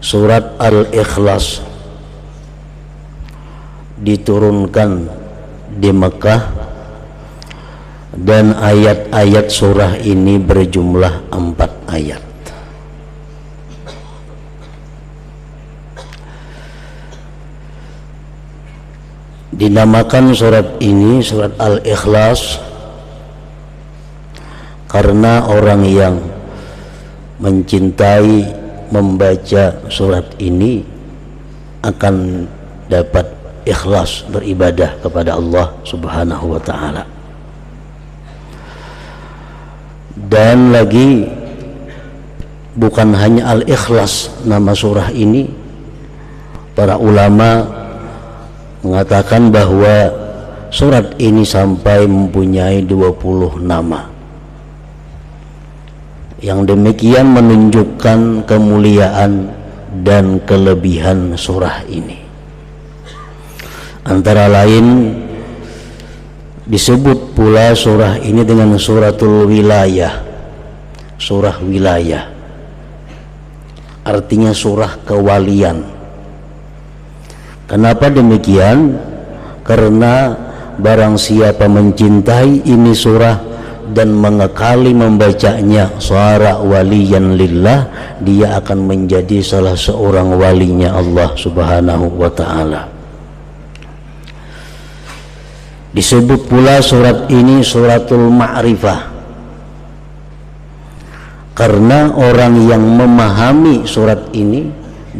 Surat Al-Ikhlas diturunkan di Mekah dan ayat-ayat surah ini berjumlah 4 ayat. Dinamakan surat ini surat Al-Ikhlas karena orang yang mencintai membaca surat ini akan dapat ikhlas beribadah kepada Allah Subhanahu wa ta'ala. Dan lagi bukan hanya Al-Ikhlas nama surah ini, para ulama mengatakan bahwa surat ini sampai mempunyai 20 nama. Yang demikian menunjukkan kemuliaan dan kelebihan surah ini. Antara lain disebut pula surah ini dengan suratul wilayah, surah wilayah, artinya surah kewalian. Kenapa demikian? Karena barang siapa mencintai ini surah dan mengekali membacanya sara waliyan lillah, dia akan menjadi salah seorang walinya Allah Subhanahu wa ta'ala. Disebut pula surat ini suratul ma'rifah karena orang yang memahami surat ini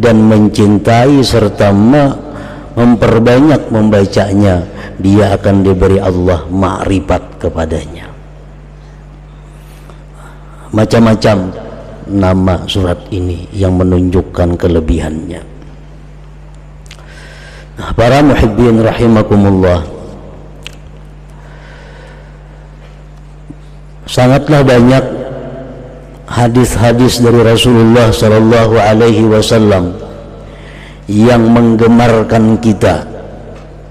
dan mencintai serta memperbanyak membacanya, dia akan diberi Allah ma'rifat kepadanya. Macam-macam nama surat ini yang menunjukkan kelebihannya. Nah, para muhibbin rahimakumullah, sangatlah banyak hadis-hadis dari Rasulullah sallallahu alaihi wasallam yang menggemarkan kita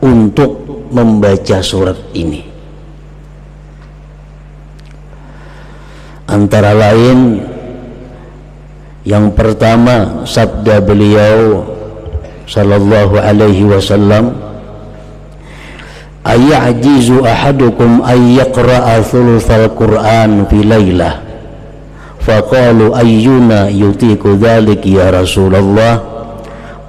untuk membaca surat ini. Antara lain yang pertama sabda beliau sallallahu alaihi wasallam, ayajizu ahadukum ay yaqra'a thulutsal Qur'an fi lailah, faqalu ayyuna yutiku dzalik ya Rasulullah,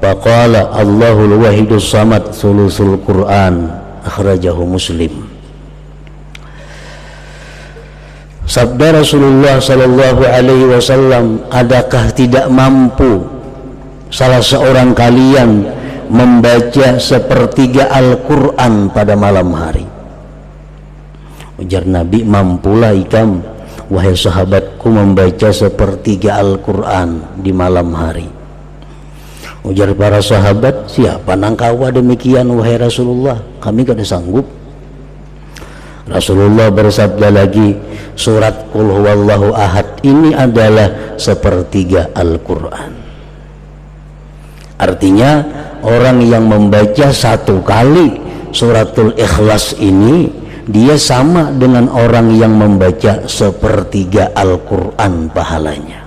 faqala Allahul wahidus samad thulutsul Qur'an, akhrajahu Muslim. Sabda Rasulullah sallallahu alaihi wasallam, adakah tidak mampu salah seorang kalian membaca sepertiga Al-Quran pada malam hari? Ujar Nabi, mampulah ikam wahai sahabatku membaca sepertiga Al-Quran di malam hari. Ujar para sahabat, siapa nangkawa demikian wahai Rasulullah, kami kada sanggup. Rasulullah bersabda lagi, surat Qul huwallahu ahad ini adalah sepertiga Al-Quran. Artinya orang yang membaca satu kali suratul Ikhlas ini, dia sama dengan orang yang membaca sepertiga Al-Quran pahalanya.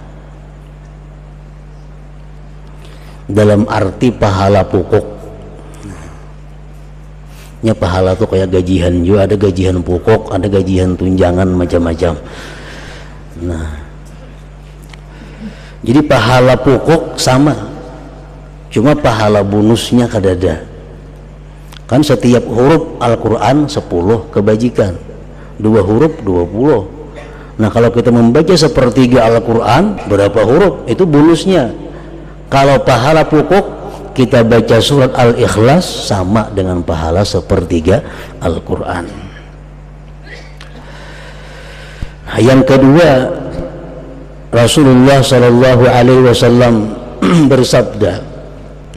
Dalam arti pahala pokok. Ya, pahala tuh kayak gajian juga, ada gajian pokok, ada gajian tunjangan, macam-macam. Nah, jadi pahala pokok sama, cuma pahala bonusnya kadada. Kan setiap huruf Al-Quran 10 kebajikan, 2 huruf 20. Nah, kalau kita membaca sepertiga Al-Quran, berapa huruf? Itu bonusnya. Kalau pahala pokok kita baca surat Al-Ikhlas sama dengan pahala sepertiga Al-Quran. Nah, yang kedua, Rasulullah sallallahu alaihi wasallam bersabda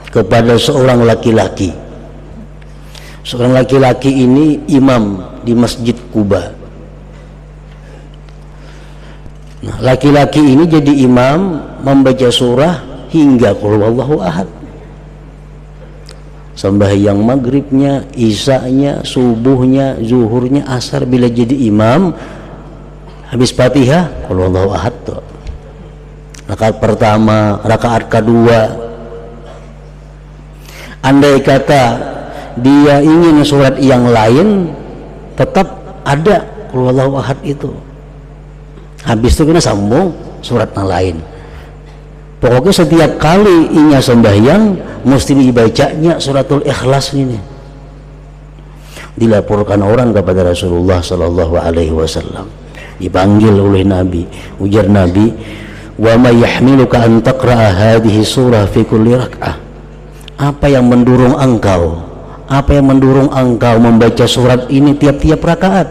kepada seorang laki-laki. Seorang laki-laki ini imam di Masjid Quba. Nah, laki-laki ini jadi imam membaca surah hingga qul huwallahu ahad. Sembahyang maghribnya, isanya, subuhnya, zuhurnya, asar, bila jadi imam habis Fatihah qul huwallahu ahad tuh. Rakaat pertama, rakaat kedua Andai kata dia ingin surat yang lain, tetap ada qul huwallahu ahad itu. Habis itu kena sambung surat yang lain. Pokoknya setiap kali inya sembahyang mesti dibacanya suratul Ikhlas ini. Dilaporkan orang kepada Rasulullah sallallahu alaihi wasallam. Dipanggil oleh Nabi, ujar Nabi, "Wa ma yahmiluka an taqra'a hadhihi surah fi kulli rak'ah?" Apa yang mendorong engkau? Apa yang mendorong engkau membaca surat ini tiap-tiap rakaat?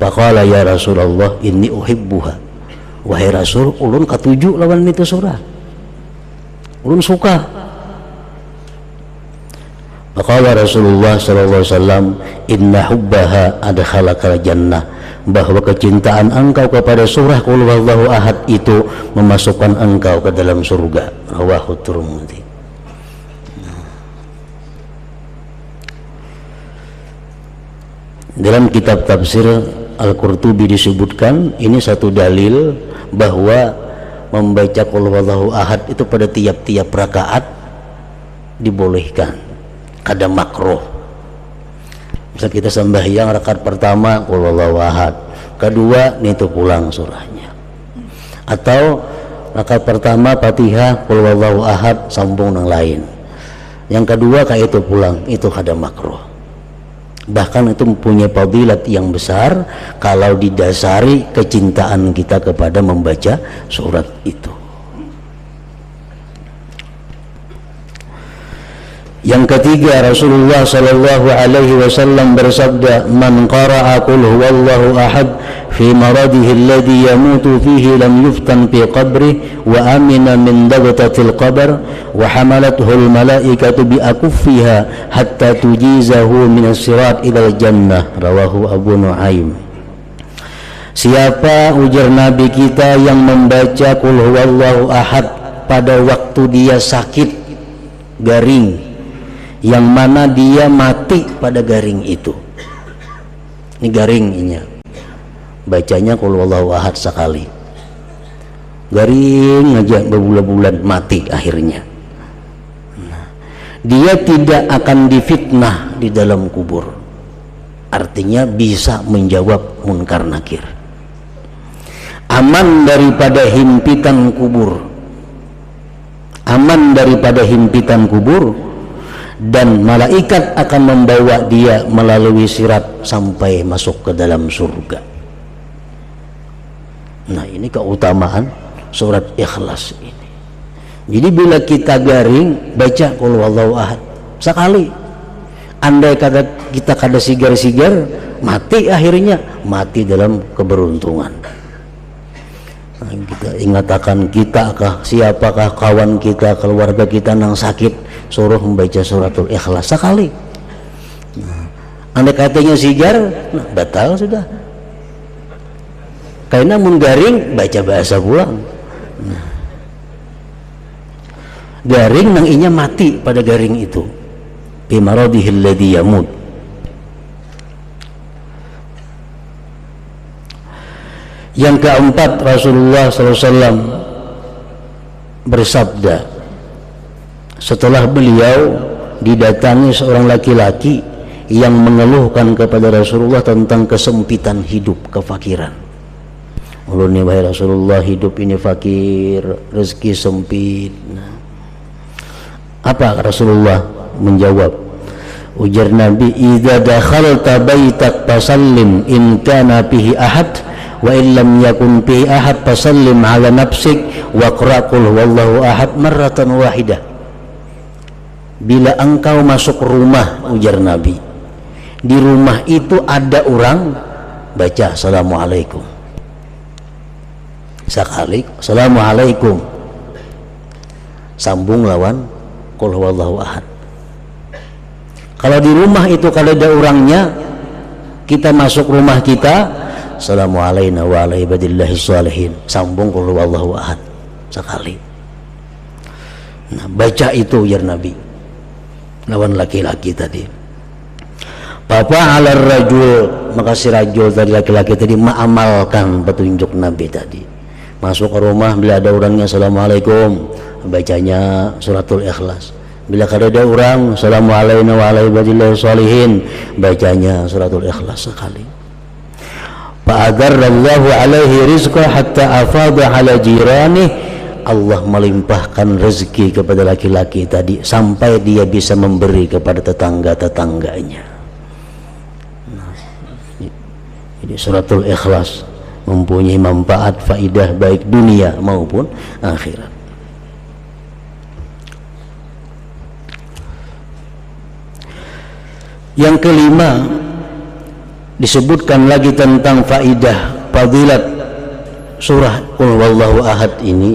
Faqala ya Rasulullah inni uhibbuha. Wahai Rasul, ulun katuju lawan itu surah. Ulun suka. Faqala Rasulullah sallallahu alaihi wasallam, inna hubbaha adkhalakal jannah. Bahwa kecintaan engkau kepada surah qul huwallahu ahad itu memasukkan engkau ke dalam surga. Rawahu Tirmidzi. Dalam kitab tafsir Al-Qurtubi disebutkan ini satu dalil bahwa membaca qul huwallahu ahad itu pada tiap-tiap rakaat dibolehkan, kada makruh. Misal kita sembahyang rakaat pertama qul huwallahu ahad, kedua itu pulang surahnya, atau rakaat pertama Fatihah qul huwallahu ahad sambung yang lain, yang kedua kayak itu pulang, itu kada makruh. Bahkan itu mempunyai fadilat yang besar kalau didasari kecintaan kita kepada membaca surat itu. Yang ketiga, Rasulullah sallallahu alaihi wasallam bersabda, "Man qara'a qul huwallahu ahad fi maradihi alladhi yamutu fihi lam yuftan fi qabrihi wa amina min dagtatil qabr wa hamalathu al malaikatu bi akuffiha hatta tujizahu min as-sirat ila al-jannah." Rawahu Abu Nuaim. Siapa, ujar Nabi kita, yang membaca qul huwallahu ahad pada waktu dia sakit garing, yang mana dia mati pada garing itu. Ini garingnya, bacanya qul huwallahu ahad sekali, garing aja berbulan-bulan, mati akhirnya. Dia tidak akan difitnah di dalam kubur, artinya bisa menjawab munkar nakir, aman daripada himpitan kubur, aman daripada himpitan kubur, dan malaikat akan membawa dia melalui sirat sampai masuk ke dalam surga. Nah, ini keutamaan surat Ikhlas ini. Jadi bila kita garing baca qul huwallahu ahad sekali, andai kata kita kada sigar-sigar, mati akhirnya, mati dalam keberuntungan. Nah, kita ingatakan kita kah, siapakah kawan kita, keluarga kita yang sakit, suruh membaca suratul Ikhlas sekali. Nah, andai katanya sigar, nah batal sudah. Karena menggaring baca bahasa pulang. Nah, garing nang inya mati pada garing itu. Bi maradihi alladhi yamut. Yang keempat, Rasulullah SAW bersabda setelah beliau didatangi seorang laki-laki yang mengeluhkan kepada Rasulullah tentang kesempitan hidup, kefakiran. Ulun, wahai Rasulullah, hidup ini fakir, rezeki sempit. Nah, apa Rasulullah menjawab? Ujar Nabi, "Idza dakhalta baitak fasallim in kana fihi ahad wa illam yakun fi ahad fasallim ala nafsik wa qra qul huwallahu ahad marratan wahidah." Bila engkau masuk rumah, ujar Nabi, di rumah itu ada orang, baca assalamualaikum sekali, assalamualaikum, sambung lawan qul huwallahu ahad. Kalau di rumah itu kalau ada orangnya, kita masuk rumah kita, assalamualaikum wa ala ibadillahi sholihin, sambung qul huwallahu ahad sekali. Nah, baca itu ujar Nabi lawan laki-laki tadi. Papa alar rajul, maka si rajul dari laki-laki tadi mengamalkan petunjuk Nabi tadi. Masuk ke rumah, bila ada orangnya assalamualaikum, bacanya suratul Ikhlas. Bila ada orang assalamualaikum warahmatullahi wabarakatuh, bacanya suratul Ikhlas sekali. Fa'adarrallahu alaihi rizqa hatta afadha ala jirani, Allah melimpahkan rezeki kepada laki-laki tadi sampai dia bisa memberi kepada tetangga-tetangganya. Jadi suratul Ikhlas mempunyai manfaat faidah baik dunia maupun akhirat. Yang kelima, disebutkan lagi tentang faidah fadilat surah Qul Huwallahu Ahad ini.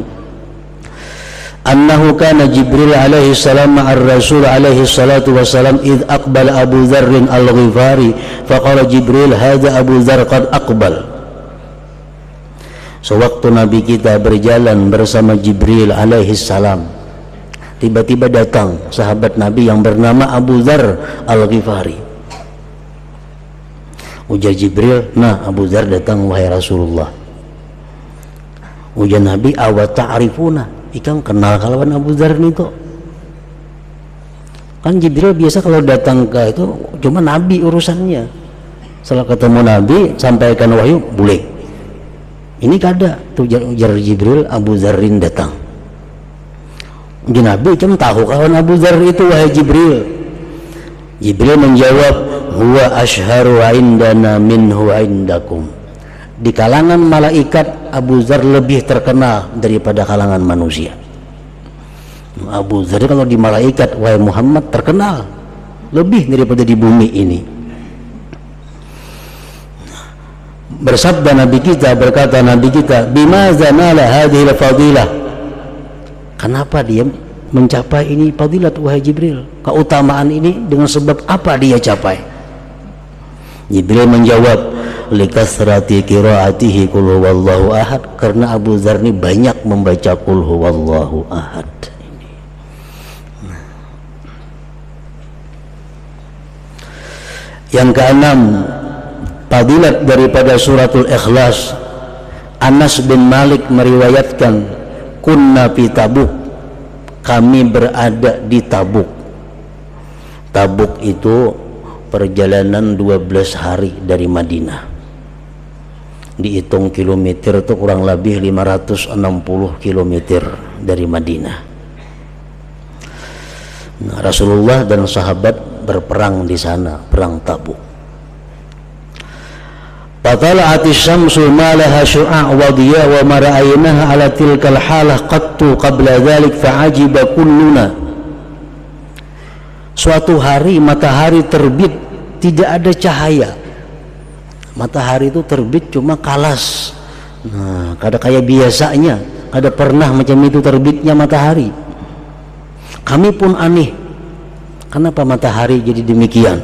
Annahu kana Jibril alaihi salam ma'ar Rasul alaihi salatu wassalam id aqbala Abu Dzar al-Ghifari faqala Jibril hadza Abu Dzar qad aqbal. Sewaktu Nabi kita berjalan bersama Jibril alaihi salam, tiba-tiba datang sahabat Nabi yang bernama Abu Dzar al-Ghifari. Ujar Jibril, nah Abu Dzar datang wahai Rasulullah. Ujar Nabi, awa ta'rifuna, ikang kenal kalawan Abu Dzar itu. Kan Jibril biasa kalau datang ke itu cuma Nabi urusannya. Setelah ketemu Nabi sampaikan wahyu boleh. Ini kada tuh ujar Jibril, Abu Dzarin datang. Nabi kan tahu kawan Abu Dzar itu wahai Jibril. Jibril menjawab, huwa ashharu indana minhu indakum. Di kalangan malaikat Abu Dzar lebih terkenal daripada kalangan manusia. Abu Dzar kalau di malaikat wahai Muhammad terkenal lebih daripada di bumi ini. Bersabda Nabi kita, berkata Nabi kita, bimaza nala hadhil fadilah, kenapa dia mencapai ini fadilat wahai Jibril, keutamaan ini dengan sebab apa dia capai? Jibril menjawab, likasrati qiraatihi qul huwallahu ahad, karena Abu Dzar ini banyak membaca qul huwallahu ahad ini. Yang keenam, fadilat daripada suratul Ikhlas. Anas bin Malik meriwayatkan, kunna fi Tabuk, kami berada di Tabuk. Tabuk itu perjalanan 12 hari dari Madinah. Dihitung kilometer itu kurang lebih 560 kilometer dari Madinah. Nah, Rasulullah dan sahabat berperang di sana, perang Tabuk. Fatala'ati syamsu ma laha syu'a' wa diya wa ma ra'aynaha ala tilkal halah qattu qabla dhalik fa'ajiba kulluna. Suatu hari matahari terbit, tidak ada cahaya. Matahari itu terbit cuma kalas. Nah, kada kayak biasanya, kada pernah macam itu terbitnya matahari. Kami pun aneh, kenapa matahari jadi demikian?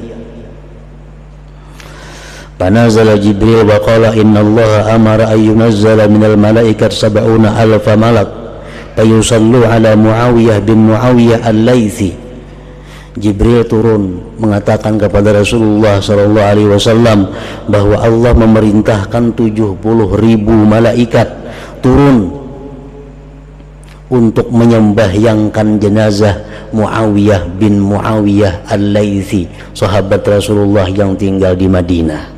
Panazala Jibril wa qala innallaha amara an yunazzala minal malaikat 70,000 malak fayusallu ala Muawiyah bin Muawiyah al-Laythi. Jibril turun mengatakan kepada Rasulullah SAW bahwa Allah memerintahkan 70.000 malaikat turun untuk menyembahyangkan jenazah Muawiyah bin Muawiyah al-Laythi, sahabat Rasulullah yang tinggal di Madinah.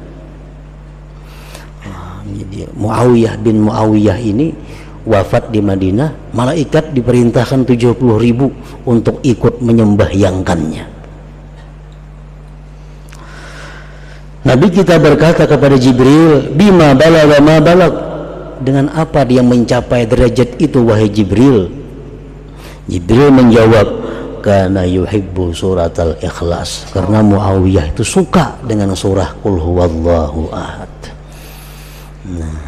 Muawiyah bin Muawiyah ini wafat di Madinah, malaikat diperintahkan 70.000 untuk ikut menyembahyangkannya. Nabi kita berkata kepada Jibril, bima balagha ma balag, dengan apa dia mencapai derajat itu wahai Jibril? Jibril menjawab, kana yuhibbu suratal Ikhlas, karena Muawiyah itu suka dengan surah Qul Huwallahu Ahad. Nah,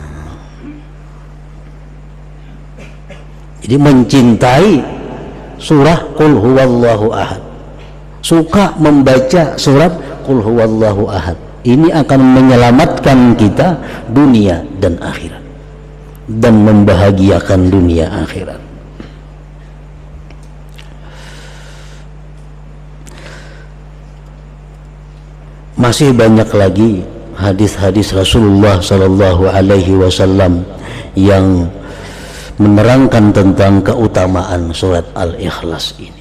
jadi mencintai surah Qul Huwallahu Ahad, suka membaca surat Qul Huwallahu Ahad. Ini akan menyelamatkan kita dunia dan akhirat, dan membahagiakan dunia akhirat. Masih banyak lagi hadis-hadis Rasulullah Sallallahu Alaihi Wasallam yang menerangkan tentang keutamaan surat Al-Ikhlas ini.